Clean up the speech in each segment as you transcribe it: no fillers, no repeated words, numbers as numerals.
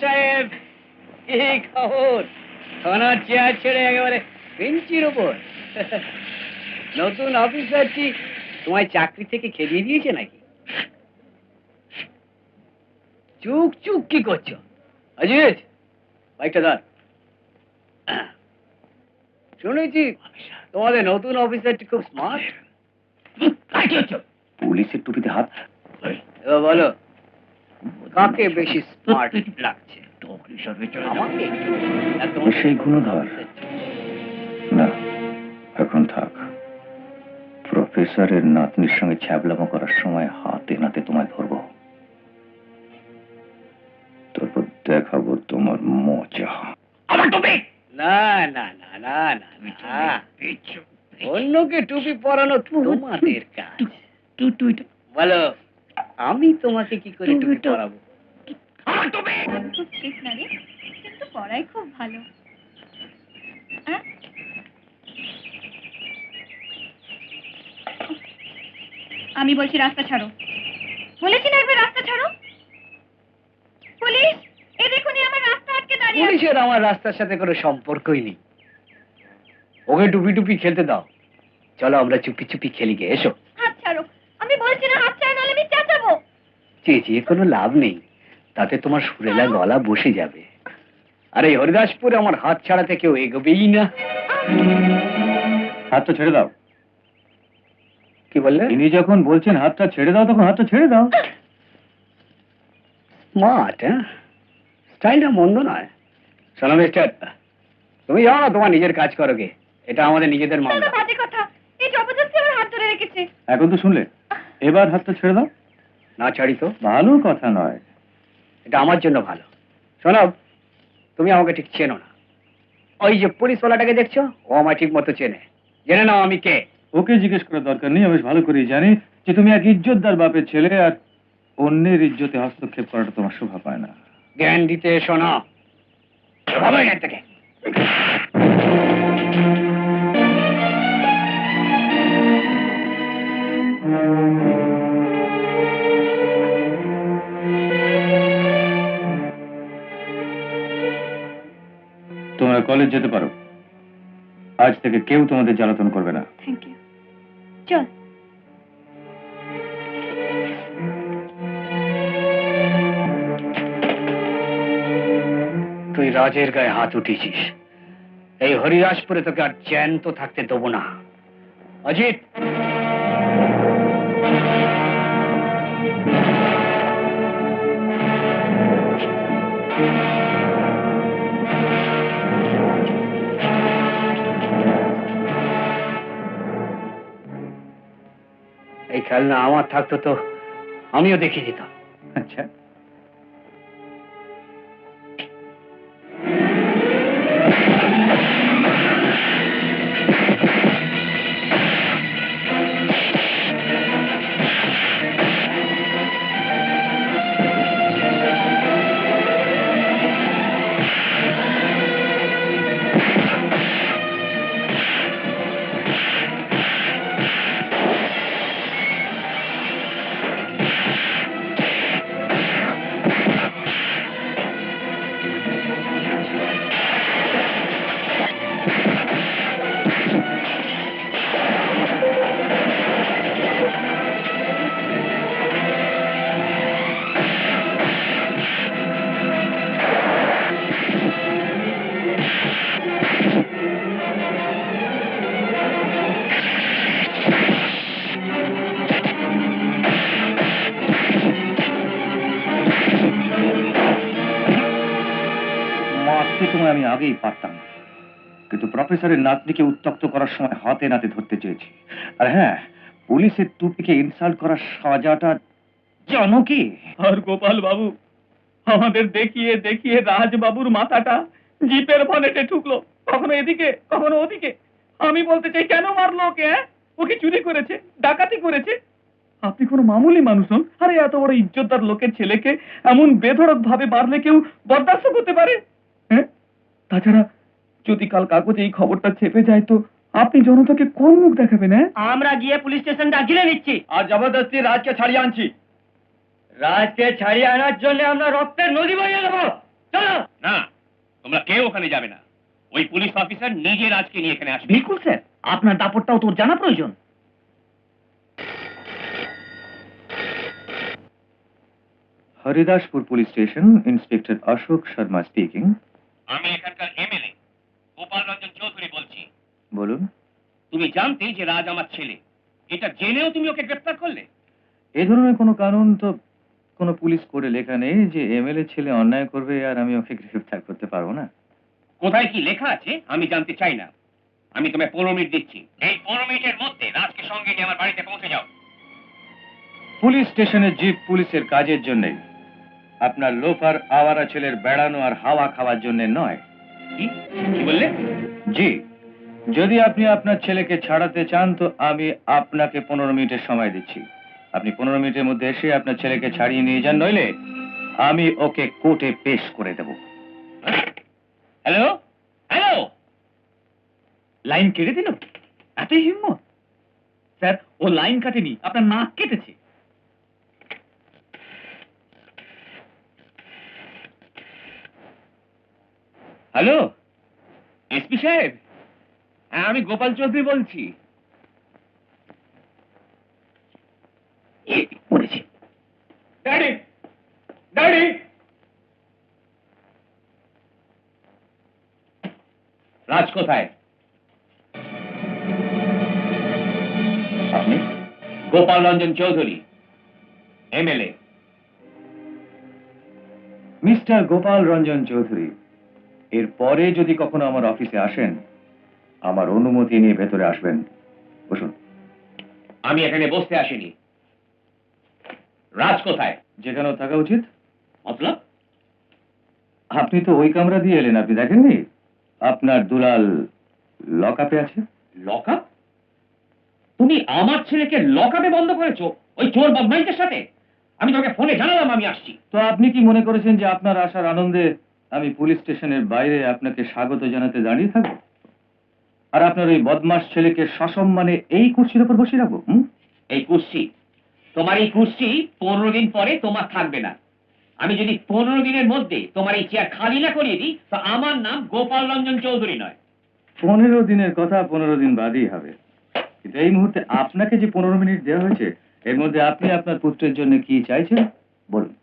সাহেব, কি খবর? থানার চেয়ার ছেড়ে একেবারে বেঞ্চির ওপর। নতুন অফিসারটি তোমায় চাকরি থেকে খেলিয়ে দিয়েছে নাকি? চুপ চুপ কি করছো? অজিত, বাইকটা ধর। শুনেছি তোমাদের নতুন অফিসারটি খুব স্মার্ট। পুলিশের টুপিতে হাত। এবার বলো, কাকে বেশি স্মার্ট লাগছে? আমাকে না তোমার সেই গুণধর? না, এখন থাক। প্রফেসরের নাতনির সঙ্গে ছ্যাবলামো করার সময় হাতে নাতে তোমায় ধরবো, তারপর দেখাবো তোমার মজা। আমার টুপি? না না না না না না, অন্যকে টুপি পরানো তোমাদের কাজ। বলো, আমি তোমাকে কি করে টুপি পরাবো? আমার টুপি! খুব ঠিক না রে, কিন্তু পড়াই খুব ভালো। আমি বলছি রাস্তা ছাড়ো, বলেছি না একবার রাস্তা ছাড়ো। পুলিশ, এই দেখুন আমার রাস্তা আটকে দাঁড়িয়ে আছে। পুলিশের আমার রাস্তার সাথে কোনো সম্পর্কই নেই। ওকে টুপি টুপি খেলতে দাও। চলো আমরা চুপি চুপি খেলি গে, এসো। হাত ছাড়ো, আমি বলছি না হাত ছাড়ো, নাহলে আমি চেঁচাবো। চেঁচিয়ে কোনো লাভ নেই, তাতে তোমার সুরেলা গলা বসে যাবে। আরে হরিদাসপুরে আমার হাত ছাড়াতে কেউ এগোবেই না। হাতটা ছেড়ে দাও। কি বললে? ইনি যখন বলছেন হাতটা ছেড়ে দাও, তখন হাতটা ছেড়ে দাও। স্মার্ট, হ্যাঁ? স্টাইলটা মন্দ নয়। শোনো মিস্টার, তুমি যাও না, তোমার নিজের কাজ করো গে। এটা আমাদের নিজেদের মামলা। বাজে কথা, এই জবরদস্তি আমার হাত ধরে রেখেছে। এখন তো শুনলে, এবার হাতটা ছেড়ে দাও। না ছাড়ি তো? ভালো কথা নয়। এটা আমার জন্য ভালো। শোনো, তুমি আমাকে ঠিক চেনো না। ওই যে পুলিশওয়ালাটাকে দেখছো, ও আমায় ঠিক মতো চেনে। জেনে নাও আমি কে। ওকে জিজ্ঞেস করার দরকার নেই, আমি বেশ ভালো করেই জানি যে তুমি এক ইজ্জতদার বাপের ছেলে, আর অন্যের ইজ্জতে হস্তক্ষেপ করাটা তোমার শোভা পায় না। জ্ঞান দিতে এসো না। ভালো এখান থেকে। তোমরা কলেজ যেতে পারো। আজ থেকে কেউ তোমাদের জ্বালাতন করবে না। Thank you. চল। তুই রাজের গায়ে হাত উঠিয়েছিস। এই হরিদাসপুরে তোকে আর জ্যান্ত থাকতে দেবো না। অজিত, এই খেলনা আমার থাকতো তো আমিও দেখিয়ে দিতাম। আচ্ছা, মারতে তোমায় আমি আগেই পারতাম, কিন্তু প্রফেসরের নাতনিকে উত্তক্ত করার সময় হাতে নাতে ধরতে চেয়েছি। আর হ্যাঁ, পুলিশের টুপিকে ইনসাল্ট করার সাজাটা জানো কি? আর গোপাল বাবু আমাদের দেখিয়ে দেখিয়ে রাজবাবুর মাথাটা জিপের বনেটে ঢুকলো, কখনো এদিকে কখনো ওদিকে। আমি বলতে চাই, কেন মারলো ওকে? ওকে চুরি করেছে, ডাকাতি করেছে? আপনি কোনো মামুলি মানুষ নন, আরে এত বড় ইজ্জতদার লোকের ছেলেকে এমন বেধড়ক ভাবে মারলে কেউ বরদাস্ত করতে পারে? হ্যাঁ, তাছাড়া যদি কাল কাগজে এই খবরটা ছেপে যায় তো আপনি জনতাকে কোন মুখ দেখাবেন? হ্যাঁ, আমরা গিয়ে পুলিশ স্টেশনটা ঘিরে নিচ্ছি আর জবরদস্তি রাজকে ছাড়িয়ে আনছি। রাজকে ছাড়িয়ে আনার জন্য আমরা রক্তের নদী বইয়ে দেবো। চলো। না, তোমরা কেউ ওখানে যাবে না। ওই পুলিশ অফিসার নিজে রাজকে নিয়ে এখানে আসবে। বিলকুল স্যার, আপনার দাপটটাও তোর জানা প্রয়োজন। Haridaspur police station, inspector Ashok Sharma speaking. আমি এখানকার এমএলএ গোপাল রঞ্জন চৌধুরী বলছি। বলুন। তুমি জানতে যে রাজ আমার ছেলে, এটা জেনেও তুমি ওকে গ্রেফতার করলে? এই ধরনের কোনো কানুন তো কোনো পুলিশ কোডে লেখা নেই যে এমএলএ ছেলে অন্যায় করবে আর আমি ওকে গ্রেফতার করতে পারবো না। কোথায় কি লেখা আছে আমি জানতে চাই না। আমি তোমায় 15 মিনিট দিচ্ছি। এই 15 মিনিটের মধ্যে রাজকে সঙ্গে নিয়ে আমার বাড়িতে পৌঁছে যাও। পুলিশ স্টেশনে জিপ পুলিশের কাজের জন্যই, আপনার লোফার আওয়ারা ছেলের বেড়ানো আর হাওয়া খাওয়ার জন্য নয়। কি কি বললে? জি, যদি আপনি আপনার ছেলেকে ছাড়াতে চান তো আমি আপনাকে 15 মিনিটের সময় দিচ্ছি। আপনি 15 মিনিটের মধ্যে এসে আপনার ছেলেকে ছাড়িয়ে নিয়ে যান, নইলে আমি ওকে কোর্টে পেশ করে দেব। হ্যালো হ্যালো, লাইন কেটে দিল? এতই হিম্মত? স্যার, ও লাইন কাটেনি, আপনার নাক কেটেছে। হ্যালো এসপি সাহেব, হ্যাঁ আমি গোপাল চৌধুরী বলছি। পড়েছি। ড্যাডি, ড্যাডি, রাজ কোথায়? আপনি? গোপাল রঞ্জন চৌধুরী, এমএলএ। মিস্টার গোপাল রঞ্জন চৌধুরী, এরপরে যদি কখনো আমার অফিসে আসেন, আমার অনুমতি নিয়ে ভেতরে আসবেন। বসুন। আমি এখানে বসতে আসিনি। রাজ কোথায়? যেখানেও থাকা উচিত। মতলব? আপনি তো ওই কামরা দিয়ে এলেন, আপনি দেখেননি? আপনার দুলাল লকআপে আছে। লকআপ? তুমি আমার ছেলেকে লকআপে বন্ধ করেছো ওই চোর বদমাইশদের সাথে? আমি তোমাকে ফোনে জানালাম আমি আসছি। তো আপনি কি মনে করেছেন যে আপনার আসার আনন্দে আমি পুলিশ স্টেশনের বাইরে আপনাকে স্বাগত জানাতে দাঁড়িয়ে থাকবো, আর আপনার ওই বদমাস ছেলেকে সসম্মানে এই কুর্সির উপর বসিয়ে রাখবো? এই কুর্সি, তোমার এই কুর্সি 15 দিন পরে তোমার থাকবে না। আমি যদি 15 দিনের মধ্যে তোমার এই চেয়ার খালি না করিয়ে দিই তো আমার নাম গোপাল রঞ্জন চৌধুরী নয়। 15 দিনের কথা 15 দিন বাদই হবে, কিন্তু এই মুহূর্তে আপনাকে যে 15 মিনিট দেওয়া হয়েছে, এর মধ্যে আপনি আপনার পুত্রের জন্য কি চাইছেন বলুন।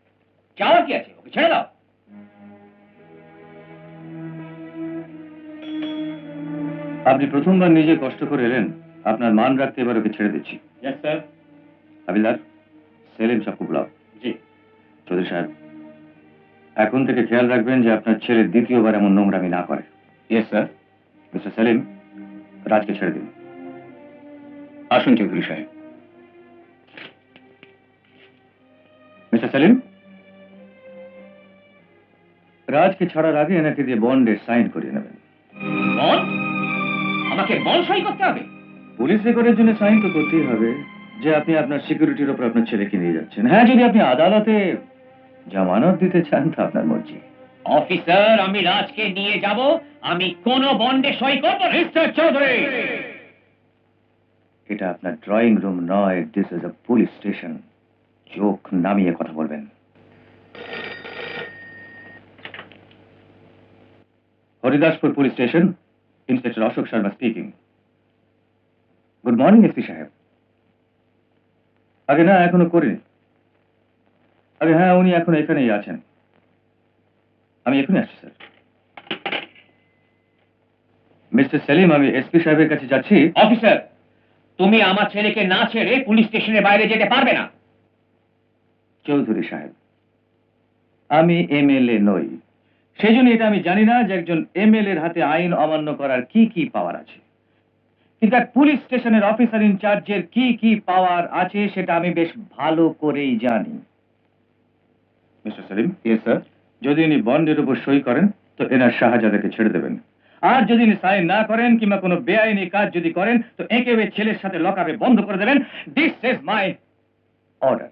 চাওয়ার কি আছে? ওকে ছেড়ে দাও। আপনি প্রথমবার নিজে কষ্ট করে এলেন, আপনার মান রাখতে এবার ওকে ছেড়ে দিচ্ছি। Yes sir. হাবিলদার, সেলিম সাহেবকে বুলাও। জি। চৌধুরী সাহেব, এখন থেকে খেয়াল রাখবেন যে আপনার ছেলে দ্বিতীয়বার এমন নোংরামি না করে। Yes sir. মিস্টার সেলিম, রাজকে ছেড়ে দিন। আসুন চৌধুরী সাহেব। মিস্টার সেলিম, রাজকে ছাড়ার আগে এনাকে দিয়ে বন্ডে সাইন করিয়ে নেবেন। বল, আমাকে বল সই করতে হবে? পুলিশ রেকর্ডের জন্য সাইন তো করতেই হবে যে আপনি আপনার সিকিউরিটির উপর আপনার ছেলেকে নিয়ে যাচ্ছেন। হ্যাঁ, যদি আপনি আদালতে জামানত দিতে চান তো আপনার মর্জি। অফিসার, আমি রাজকে নিয়ে যাব, আমি কোন বন্ডে সই করব না। মিস্টার চৌধুরী, এটা আপনার ড্রয়িং রুম নয়, this is a police station. চোখ নামিয়ে কথা বলবেন। Haridaspur police station, inspector Ashok Sharma speaking. Good morning SP সাহেব। আগে না, এখনো করিনি। আগে হ্যাঁ, উনি এখন এখানেই আছেন। আমি এখনই আসছি স্যার। মিস্টার সেলিম, আমি এসপি সাহেবের কাছে যাচ্ছি। অফিসার, তুমি আমার ছেলেকে না ছেড়ে পুলিশ স্টেশনের বাইরে যেতে পারবে না। চৌধুরী সাহেব, আমি এমএলএ নই, সেই জন্য এটা আমি জানি না যে একজন এমএলএ এর হাতে আইন অমান্য করার কি কি পাওয়ার আছে, কিন্তু এক পুলিশ স্টেশনের অফিসার ইনচার্জের কি কি পাওয়ার আছে সেটা আমি বেশ ভালো করেই জানি। মিস্টার সেলিম। Yes sir. যদি ইনি বন্ডের উপর সই করেন তো এনার শাহজাদাকে ছেড়ে দেবেন, আর যদি ইনি সাইন না করেন কিংবা কোনো বেআইনি কাজ যদি করেন তো একে ওই ছেলের সাথে লকআপে বন্ধ করে দেবেন। This is my order.